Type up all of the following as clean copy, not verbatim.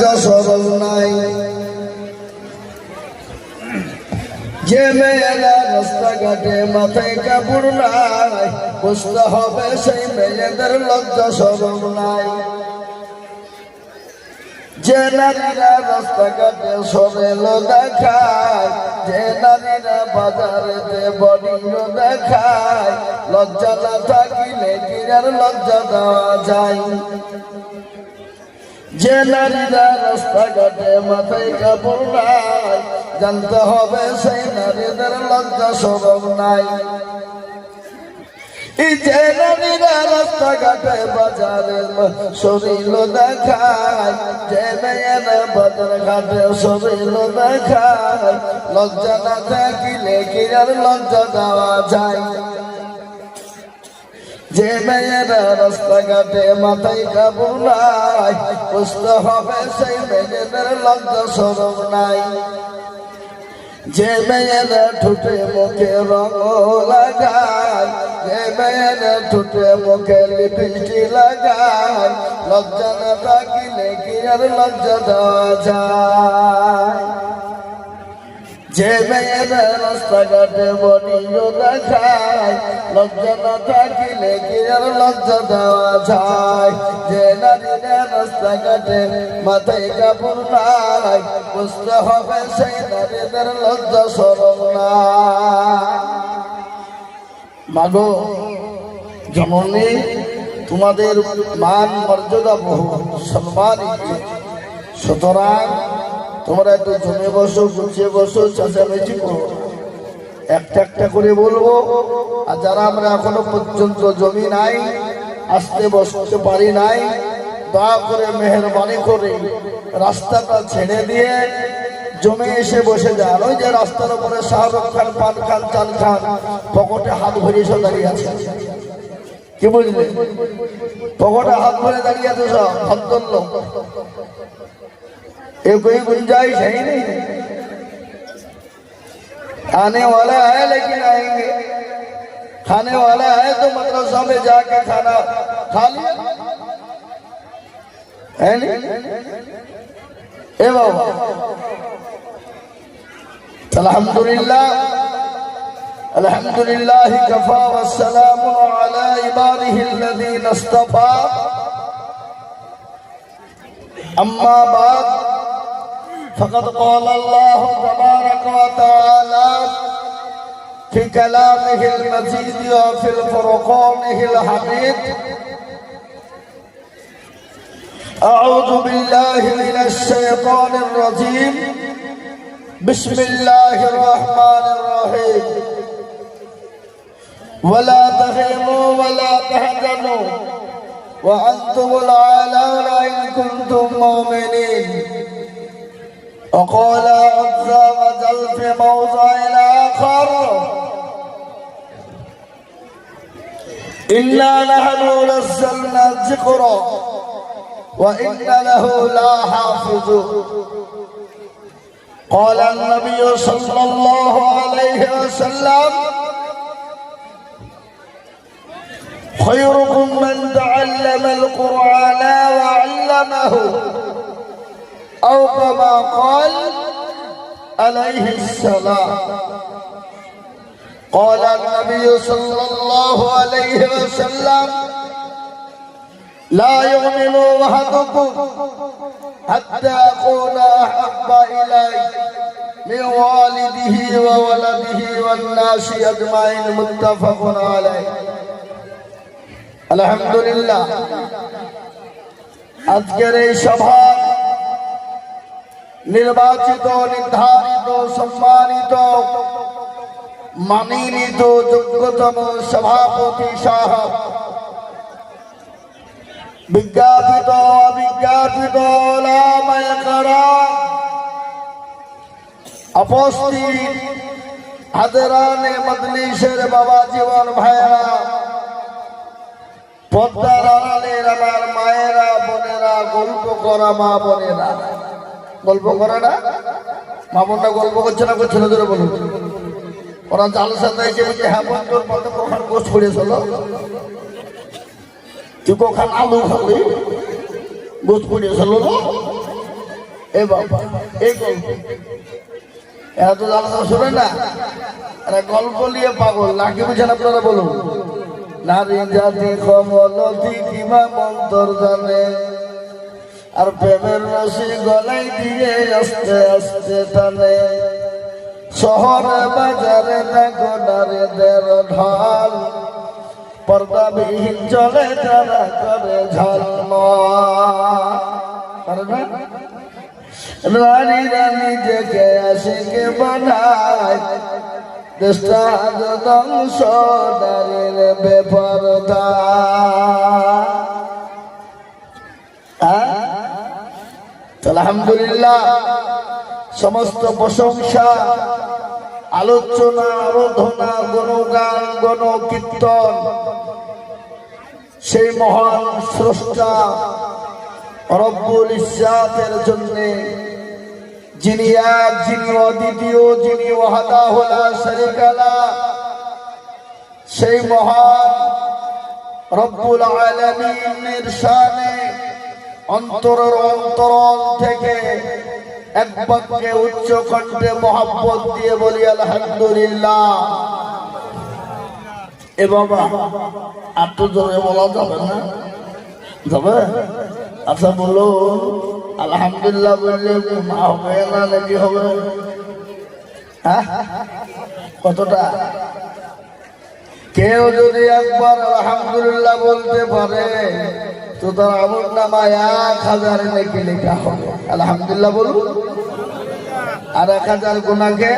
লজ্জা সরম নাই। যে মেয়েরা রাস্তাঘাটে মাথায় কাপড় নাই, বুঝতে হবে সেই মেয়েদের লজ্জা সরম নাই। যে নারীরা রাস্তাঘাটে সরেল দেখায়, যে নারীরা বাজারেতে বডিও দেখায়, লজ্জা না থাকিলে কিনার লজ্জা দেওয়া যায়। যে নারীরা রাস্তাঘাটে মাথায় কাপড় নাই, জানতে হবে সেই নারীদের লজ্জা সরম নাই। যে নারীরা রাস্তাঘাটে বাজারে শরীর দেখায়, যে মেয়েরা বাজার ঘাটে শরীর দেখায়, লজ্জা না থাকিলে কিনার লজ্জা দেওয়া যায়। যে মেয়েরা রাস্তাঘাটে মাথায় কাপড় নাই, বুঝতে হবে সেই মেয়েদের লজ্জা সরম নাই। যে মেয়েরা ঠোঁটে মুখে রঙ লাগায়, যে মেয়েরা ঠোঁটে মুখে লিপস্টিক লাগায়, লজ্জা না থাকিলে কি আর লজ্জা দেওয়া যায়। যে মেয়েরা রাস্তাঘাটে বডিও দেখায়, লজ্জা না থাকিলে কি আর লজ্জা দেওয়া যায়। যে নারীরা রাস্তাঘাটে মাথায় কাপড় নাই, বুঝতে হবে সেই নারীদের লজ্জা সরম নাই। মাগো জননী, তোমাদের মান মর্যাদা বহু, সম্মান ইচ্ছে, সুতরাং তোমরা একটু জমে বসো, গুছিয়ে বসো, চেঁচামেচি করো। একটা একটা করে বলবো। আর যারা আমরা এখনো পর্যন্ত জমি নাই, আসতে বসতে পারি নাই, দয়া করে মেহেরবানি করে রাস্তাটা ছেড়ে দিয়ে জমে এসে বসে যান। ওই যে রাস্তার উপরে শাহরুখ খান, পান খান, চান খান, পকেটে হাত ভরিয়ে সব দাঁড়িয়ে আছে। কি বুঝলে? পকেটে হাত ভরে দাঁড়িয়ে আছে সব ভদ্রলোক। ये कोई गुंजाइश है ही नहीं। आने वाला है लेकिन आएंगे, खाने वाला है तो मदरसा में जाके खाना खा लिया है नहीं। ए बाबा, अल्हम्दुलिल्लाह अल्हम्दुलिल्लाह कफा वस्सलामु अला इबादिही अल्लज़ीना इस्तफ़ा। अम्मा बाद फ़क़द क़ाल अल्लाह तबारक व तआला फ़ी कलामिहिल मजीद व फ़िल फ़ुरक़ानिहिल हमीद। अऊज़ु बिल्लाहि मिनश शैतानिर रजीम। बिस्मिल्लाहिर रहमानिर रहीम। वला तहिनु वला तहज़नु वअंतुमुल आलौना इन कुंतुम मुमिनीन। وقال عز وجل في موضع آخر: إنا نحن نزلنا الذكر وإن له لحافظون. قال النبي صلى الله عليه وسلم: خيركم من تعلم القرآن وعلمه، أو كما قال عليه السلام. قال النبي صلى الله عليه وسلم: لا يؤمن أحدكم حتى أكون أحب إليه من والده وولده والناس أجمعين. متفق عليه. الحمد لله। আজকের এই সভা নির্বাচিত, নির্ধারিত, সম্মানিত, মানিনীত যোগ্যতম সভাপতি সাহেব, বিজ্ঞাপিত অবিজ্ঞাপিত ওলামায়ে কেরাম, উপস্থিত হাজরানে মজলিসের বাবা জীবন ভাইয়েরা, পদ্মার আড়ালের আমার মায়েরা, বোনেরা, গল্প করা মা বোনেরা, গল্প করে না মা বোনরা গল্প করছে না, করছে না ধরে বলুন। ওরা জালসা দিয়েছে, বলছে হ্যাঁ বোন তোর পথে কখন গোস পড়েছিল, তুই কখন আলু খাবি, গোস পড়েছিল। এ বাবা এই গল্প এরা তো জানা শোনে না, এরা গল্প নিয়ে পাগল। নাকি বুঝেন আপনারা বলুন? নারী জাতি কমলতি কিমা মন্তর জানে, আর প্রেমের রশি গলায় দিয়ে আস্তে আস্তে টানে। শহরে বাজারে দেখো নারীদের ঢাল, পর্দাবিহীন চলে তারা করে ঝালমাল। নারীরা নিজেকে আশিকে বানায়, দেশটা ধ্বংস নারীর বেপরদা। আলহামদুলিল্লাহ, সমস্ত প্রশংসা, আলোচনা, আরাধনা, গণগান, গণকীর্তন সেই মহান স্রষ্টা রব্বুল ইজ্জাতের জন্য, যিনি এক, যিনি অদ্বিতীয়, যিনি ওয়াহদাহু লা শারীকা লাহ। সেই মহান রব্বুল আলামিনের শানে অন্তরের অন্তরল থেকে এক বাক্যে উচ্চ কণ্ঠে মহব্বত দিয়ে বলি আলহামদুলিল্লাহ। এ বাবা আর তো জোরে বলা যাবে না? যাবে? আচ্ছা বলুন, আলহামদুলিল্লাহ বললে মা হবে না নাকি হবে? হ্যাঁ, কতটা? কেউ যদি একবার আলহামদুলিল্লাহ বলতে পারে তো তার আমল নামায় 1000 নেকি লেখা হবে। আলহামদুলিল্লাহ বলুন, আর 1000 গুনাহকে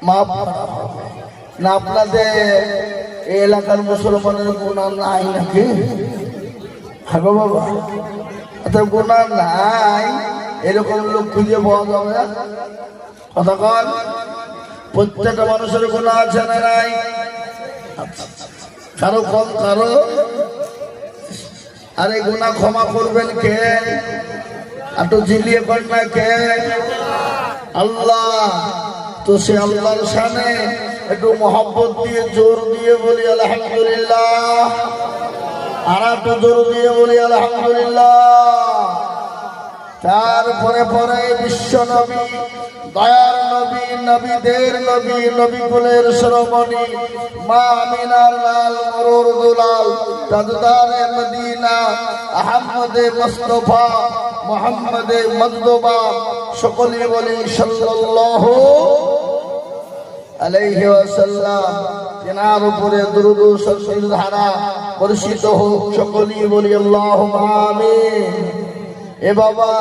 মাফ করা হবে না। আপনাদের এই এলাকার মুসলমানের গুনাহ নাই নাকি? হ্যাঁ বাবা, আচ্ছা গুনাহ নাই এরকম লোক খুঁজে পাওয়া যাবে না? কথা কন, প্রত্যেকটা মানুষের গুনাহ আছে না নাই? কারো কম কারো। আরে গুনাহ ক্ষমা করবেন কে? একটু জিলিয়ে কর না কে? আল্লাহ। তো সে আল্লাহর শানে একটু মহব্বত দিয়ে জোর দিয়ে বলি আলহামদুলিল্লাহ। আর একটু জোর দিয়ে বলি আলহামদুলিল্লাহ। তারপরে পরে বিশ্ব নবী, দয়ার নবী, নবীদের নবী, নবীকুলের শিরোমণি মা আমিনার লাল মরুর দুলাল তাজদারে মদিনা আহমদে মুস্তাফা মুহাম্মদে মজদুবা, সকলে বলি সাল্লাল্লাহু আলাইহি ওয়াসাল্লাম। তেনার উপরে দুরূদ ও সালামের ধারা বর্ষিত হোক, সকলে বলি আল্লাহুম্মা আমিন। ए बाबा,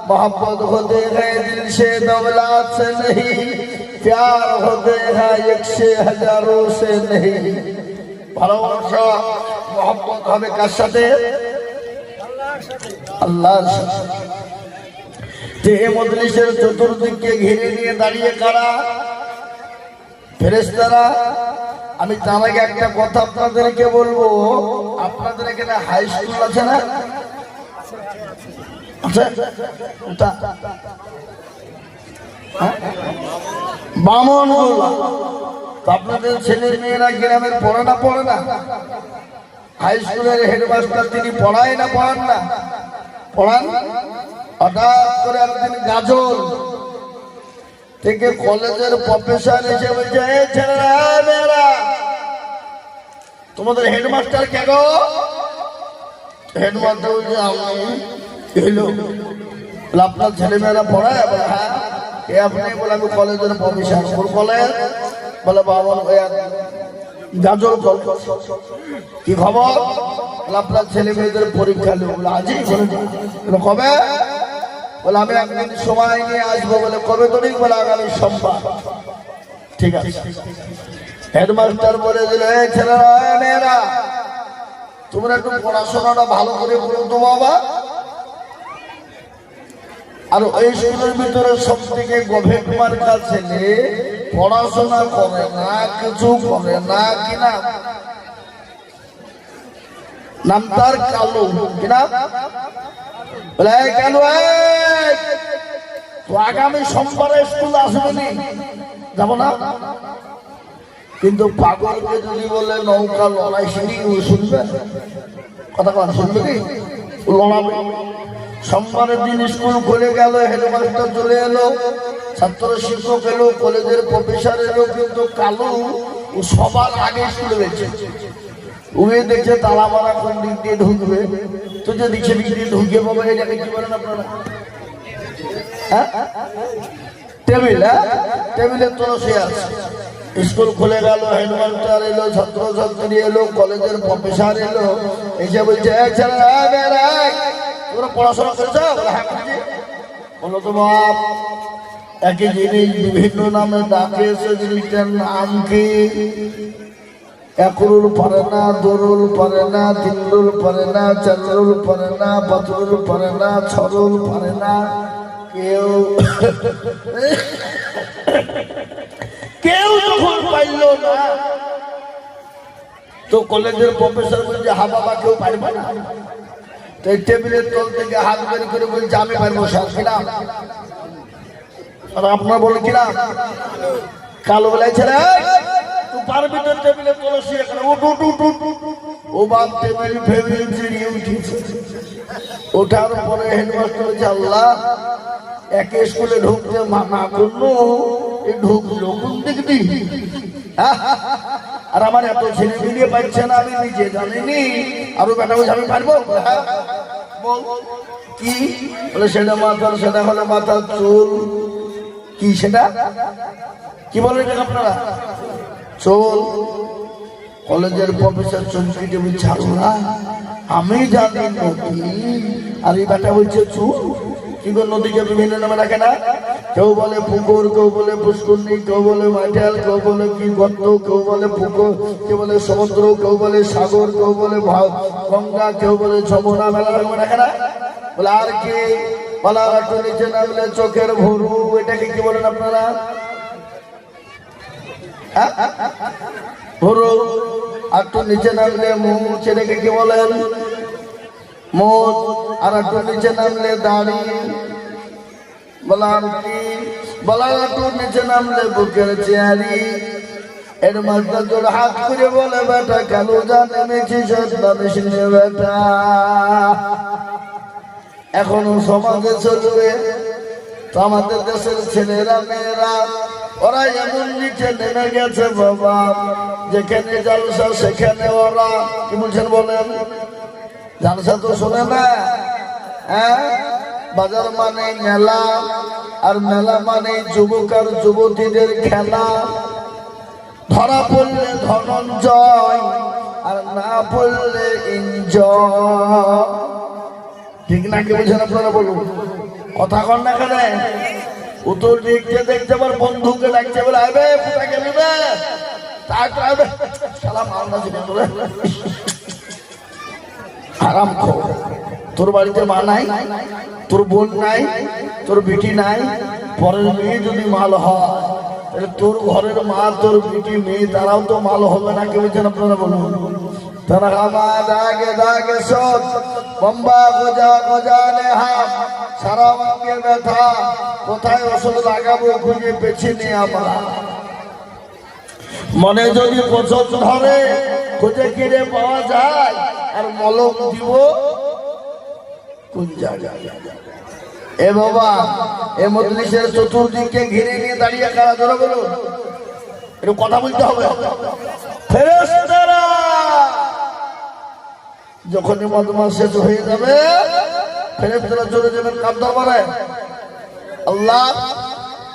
मोहब्बत होते हैं दिल से दौलत से नहीं, प्यार होते हैं एक से हजारों से नहीं। ভালোবাসা মোহাম্মত হবে কার সাথে? আল্লাহর সাথে। এই মজলিসের চতুর্দিকে ঘিরে নিয়ে দাঁড়িয়ে কারা? ফেরেশতারা। আমি তার আগে একটা কথা আপনাদেরকে বলবো, আপনাদের এখানে হাই স্কুল আছে না? বামন আপনাদের ছেলে মেয়েরা গ্রামের পড়ে না? হাই স্কুলের হেডমাস্টার তিনি পড়ায় না পড়ান না? পড়ান। হঠাৎ করে একদিন গাজল থেকে কলেজের প্রফেসর এসে বলছে, এই ছেলেরা মেয়েরা তোমাদের হেডমাস্টার কে গো? হেডমাস্টার বলছে আমি। আপনার ছেলে মেয়েরা পড়ায়? হ্যাঁ। এ আপনি? বলে আমি কলেজের প্রফেসর। কোন কলেজ? বলে বাবা গাজল কলেজ। কি খবর? আপনার ছেলে মেয়েদের পরীক্ষা নেব। বলে আজই? কবে? বলে আমি একদিন সময় নিয়ে আসবো। বলে কবে তারিখ? বলে আগামী সোমবার। ঠিক আছে। হেডমাস্টার বলে দিল, এই ছেলেরা মেয়েরা তোমরা একটু পড়াশোনাটা ভালো করে বলো তো বাবা। আর ওই স্কুলের ভিতরে সব থেকে গভীর মার্কা ছেলে পড়াশোনা করে না, কিছু করে না, কিনা নাম তার কালু। কিনা? বলে কালু তো আগামী সোমবারে স্কুল আসবে নি? যাবো না। কিন্তু পাগলকে যদি বলে নৌকা লড়াই, শুনবে? কথা কথা শুনবে কি? লড়াবে। সোমবারের দিন স্কুল খুলে গেল, হেডমাস্টার চলে এলো, ছাত্র শিক্ষক এলো, কলেজের প্রফেসর এলো, কিন্তু কালু ও সবার আগে স্কুলে গেছে। উড়ে দেখছে তালা মারা, কোন দিক দিয়ে ঢুকবে, তো যে দিচ্ছে দিক দিয়ে ঢুকে পাবে। এটাকে কি বলেন আপনারা? টেবিল, টেবিলের তরফে আছে। স্কুল খুলে গেল, হেডমাস্টার এলো, ছাত্র ছাত্রী এলো, কলেজের প্রফেসর এলো, এসে বলছে তোমরা পড়াশোনা করেছ? বলো তো বাপ, একই জিনিস বিভিন্ন নামে ডাকে, সে জিনিসটার নাম কি? একরুল পারে না, দরুল পারে না, তিনরুল পারে না, চারুল পারে না, পাঁচরুল পারে না, ছরুল পারে না, কেউ কেউ যখন পাইল না, তো কলেজের প্রফেসর বলছে হা বাবা কেউ পারবে না। তো এই টেবিলের তল থেকে হাত বের করে বলছে আমি পারবো স্যার। কিনা আর আপনার বলে কিনা? কালো বেলায় ছেলে তুই পারবি তো? টেবিলের তল এখানে ও বাপ টেবিল ফেবিল চিড়িয়ে উঠেছে। ওঠার পরে হেডমাস্টার বলছে আল্লাহ, একে স্কুলে ঢুকতে মানা করলো, ঢুকলো কোন দিক দিয়ে? আর আমার এত ছেলে মিলিয়ে পাচ্ছে না, আমি নিজে জানিনি, আরো বেটা বলছে আমি পারবো। কি বলে? সেটা মাথার, সেটা হলে মাথার চুল। কি সেটা? কি বলেন আপনারা? চুল। কলেজের প্রফেসর চঞ্চিকে বলছে আল্লাহ আমি জানি নদী, আর এই বেটা বলছে চুল। কি করে নদীকে বিভিন্ন নামে রাখে না? কেউ বলে পুকুর, কেউ বলে পুষ্করণী, কেউ বলে মাইঠাল, কেউ বলে কি গর্ত, কেউ বলে পুকুর, কেউ বলে সমুদ্র, কেউ বলে সাগর, কেউ বলে গঙ্গা, কেউ বলে যমুনা, মেলা রকম রাখে না? বলে আর কি বলা? একটু নিচে নামলে চোখের ভুরু, এটাকে কি বলেন আপনারা? ভুরু। একটু নিচে নামলে মুখ, সেটাকে কি বলেন? মুখ। আর একটু নিচে নামলে দাড়ি, বলা আর কি বলা? একটু নিচে নামলে বুকের চেয়ারি। এর মাঝে তোর হাত করে বলে বেটা কালু যা নেমেছিস বেটা, এখনো সমাজে চলবে। তো আমাদের দেশের ছেলেরা মেয়েরা ওরা এমন নিচে নেমে গেছে বাবা, যেখানে জালসা সেখানে ওরা কি বলছেন বলেন? জালসা তো শোনে না। বাজার মানে মেলা, আর মেলা মানে যুবক আর যুবতীদের খেলা। ধরা পড়লে ধনঞ্জয়, আর না পড়লে এনজয়। ঠিক না? কি বলছেন আপনারা বলুন? কথা কন না কেন? উত্তর দেখতে দেখতে আবার বন্ধুকে ডাকছে, বলে আবে কোথায় গেলি রে? আরাম খো। তোর বাড়িতে মা নাই, তোর বোন নাই, তোর বেটি নাই, পরের মেয়ে যদি মাল হয় তাহলে তোর ঘরের মা, তোর বেটি, মেয়ে তারাও তো মাল হবে না। কে বলছেন আপনারা বলুন? তারা আমার দাগে দাগে সব বম্বা গোজা গোজানে হাত, সারা মাকে ব্যথা, কোথায় ওষুধ লাগাবো খুঁজে পেছি নি আমরা। মনে যদি পছন্দ ধরে খুঁজে কিনে পাওয়া যায়, আর মলম দিব কোন জায়গায়? এ বাবা, এ মজলিসের চতুর্দিকে ঘিরে নিয়ে দাঁড়িয়ে কারা ধরে বলুন? একটু কথা বলতে হবে। ফেরেশতারা যখনই মজমা শেষ হয়ে যাবে, ফেরেশতারা চলে যাবেন কার দরবারে? আল্লাহ,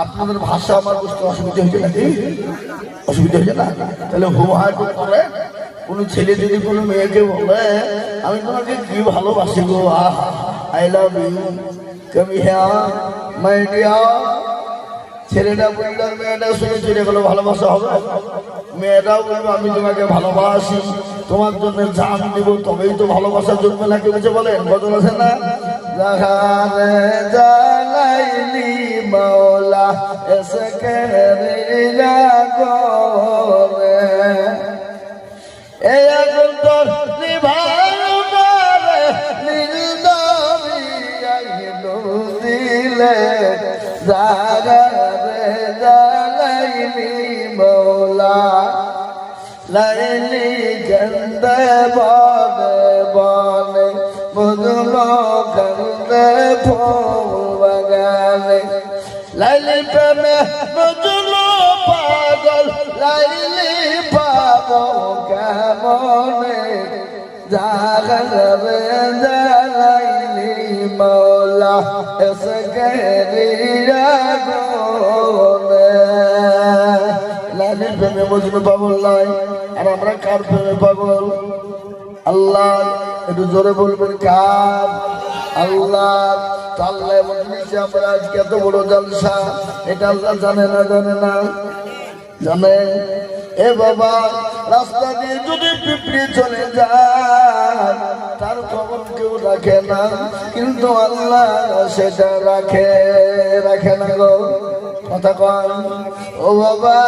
আপনাদের ভাষা আমার বুঝতে অসুবিধা হয়েছে নাকি? অসুবিধা হয়েছে না? তাহলে হুহায় করে কোন ছেলে যদি কোনো মেয়েকে বলে আমি তোমাকে কি ভালোবাসি গো, আই লাভ ইউ, কমি হ্যাঁ মাই ডিয়ার, ছেলেটা বলল আর মেয়েটা শুনে চলে গেল, ভালোবাসা হবে? মেয়েটাও বলবো আমি তোমাকে ভালোবাসি, তোমার জন্য জান দিব, তবেই তো ভালোবাসা জন্মে নাকি বলছে। বলেন গজল আছে না? জাহারে জালাইলি মাওলা এসে কেরিলা গোরে, এই আগুন তোর নিভালো না রে, নীল দরিয়ায় দিলে, জাহারে জালাইলি মাওলা লাইলি গন্ধে বনে বনে মধুম কান্দে ফুল বাগানে লাইলি প্রেমে মজনু পাগল লাইলি পাগল কেমনে জাগরে জালাইলি মৌলা এসকে রিয়াগনে লাইলি প্রেমে মজনু পাগল লাই আর আমরা কার প্রেমে পাগল আল্লাহ একটু জোরে বলবেন কার আল্লাহ আল্লাহ মজলিসে আমরা আজকে এত বড় জলসা এটা আল্লাহ জানে না জানে এ বাবা রাস্তা দিয়ে যদি পিঁপড়ে চলে যায় তার খবর কেউ রাখে না কিন্তু আল্লাহ সেটা রাখে না গো কথা কন ও বাবা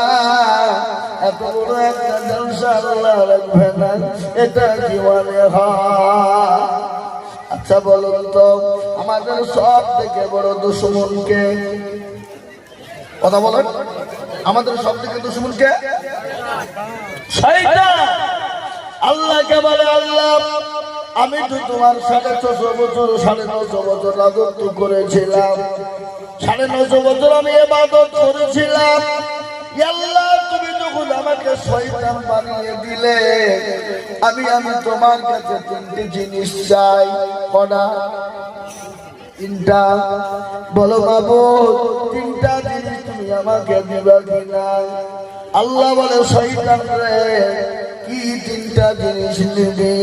এত বড় একটা জলসা আল্লাহ রাখবে না এটা কি মানে হয় আচ্ছা বলুন তো আমাদের সব থেকে বড় দুশমনকে কথা বলেন আমাদের সব থেকে দুশমনকে শয়তান আল্লাহকে বলে আল্লাহ আমি তো তোমার 650 বছর 950 বছর রাজত্ব করেছিলাম 950 বছর আমি ইবাদত করেছিলাম আল্লাহ তুমি যখন আমাকে শয়তান বানিয়ে দিলে আমি তোমার কাছে তিনটি জিনিস চাই কটা তিনটা বলো মাবুদ তিনটা জিনিস তুমি আমাকে দিবা কিনা আল্লাহ বলে শয়তান রে কি তিনটা জিনিস নিবি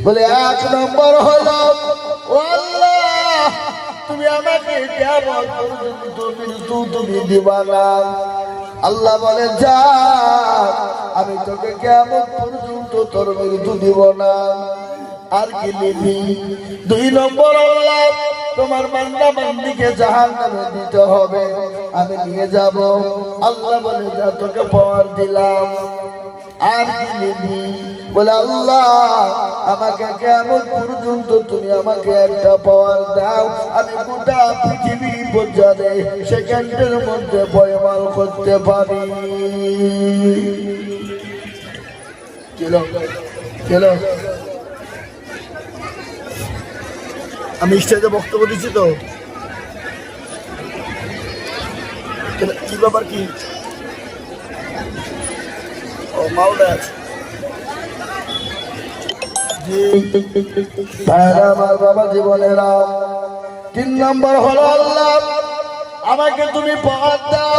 বলে 1 নম্বর হলো ও আল্লাহ তুমি আমাকে কিয়ামত পর্যন্ত মৃত্যু তুমি দিবা না আল্লাহ বলে যা আমি তোকে কিয়ামত পর্যন্ত তোর মৃত্যু দিব না আর কি নিবি 2 নম্বর আল্লাহ তোমার বান্দা বান্দিকে জাহান্নামে দিতে হবে আমি নিয়ে যাব আল্লাহ বলে যা তোকে পাওয়ার দিলাম আর কি নিবি বলে আল্লাহ আমাকে কিয়ামত পর্যন্ত তুমি আমাকে একটা পাওয়ার দাও আমি গোটা পৃথিবী পর্যন্ত সেকেন্ডের মধ্যে পয়মাল করতে পারি চলো আমি স্টেজে বক্তব্য দিচ্ছি তো কি ব্যাপার কি ও মালদা আছে আমার বাবা জীবনেরা 3 নম্বর হলো আল্লাহ আমাকে তুমি পাওয়ার দাও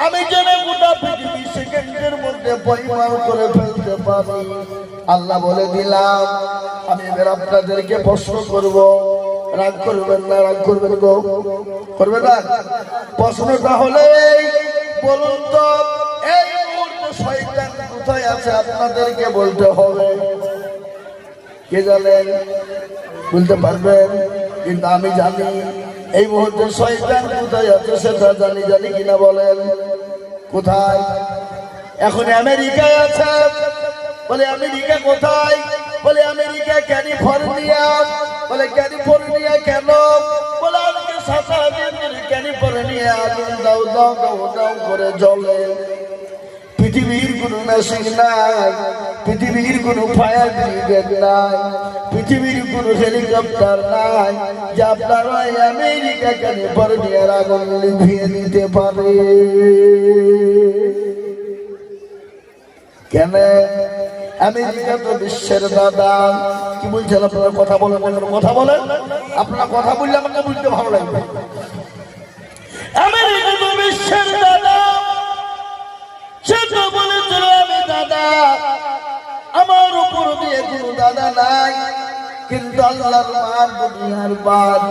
আমি যেন গোটা পৃথিবী সেকেন্ডের মধ্যে পরিমাণ করে ফেলতে পারি আল্লাহ বলে দিলাম আমি এবার আপনাদেরকে প্রশ্ন করব রাগ করবেন না রাগ করবেন গো করবেন না প্রশ্নটা হলে বলুন তো এই মুহূর্তে শয়তান কোথায় আছে আপনাদেরকে বলতে হবে কে জানেন বলতে পারবেন কিন্তু আমি জানি এই মুহূর্তে শয়তান কোথায় আছে সেটা জানি কিনা বলেন কোথায় এখন আমেরিকায় আছে বলে আমেরিকা কোথায় বলে আমেরিকা ক্যালিফোর্নিয়া বলে ক্যালিফোর্নিয়া কেন বলে আজকে 7 দিন ধরে ক্যালিফোর্নিয়া আগুন দাও দাও দাও দাও করে জ্বলে পৃথিবীর কোনো মেশিন নাই পৃথিবীর কোনো ফায়ার ব্রিগেড নাই পৃথিবীর কোনো হেলিকপ্টার নাই যা আপনারা আমেরিকা ক্যালিফোর্নিয়ার আগুন নিভিয়ে দিতে পারে কেন আমেরিকা তো বিশ্বের দাদা কি বলছেন আপনারা কথা বলেন কথা বলেন আপনারা কথা বললে আমাকে বুঝতে ভালো লাগবে আমেরিকা তো বিশ্বের দাদা সে তো বলেছিল আমি দাদা আমার উপর দিয়ে কোনো দাদা নাই কিন্তু আল্লাহর মান দুনিয়ার বাদ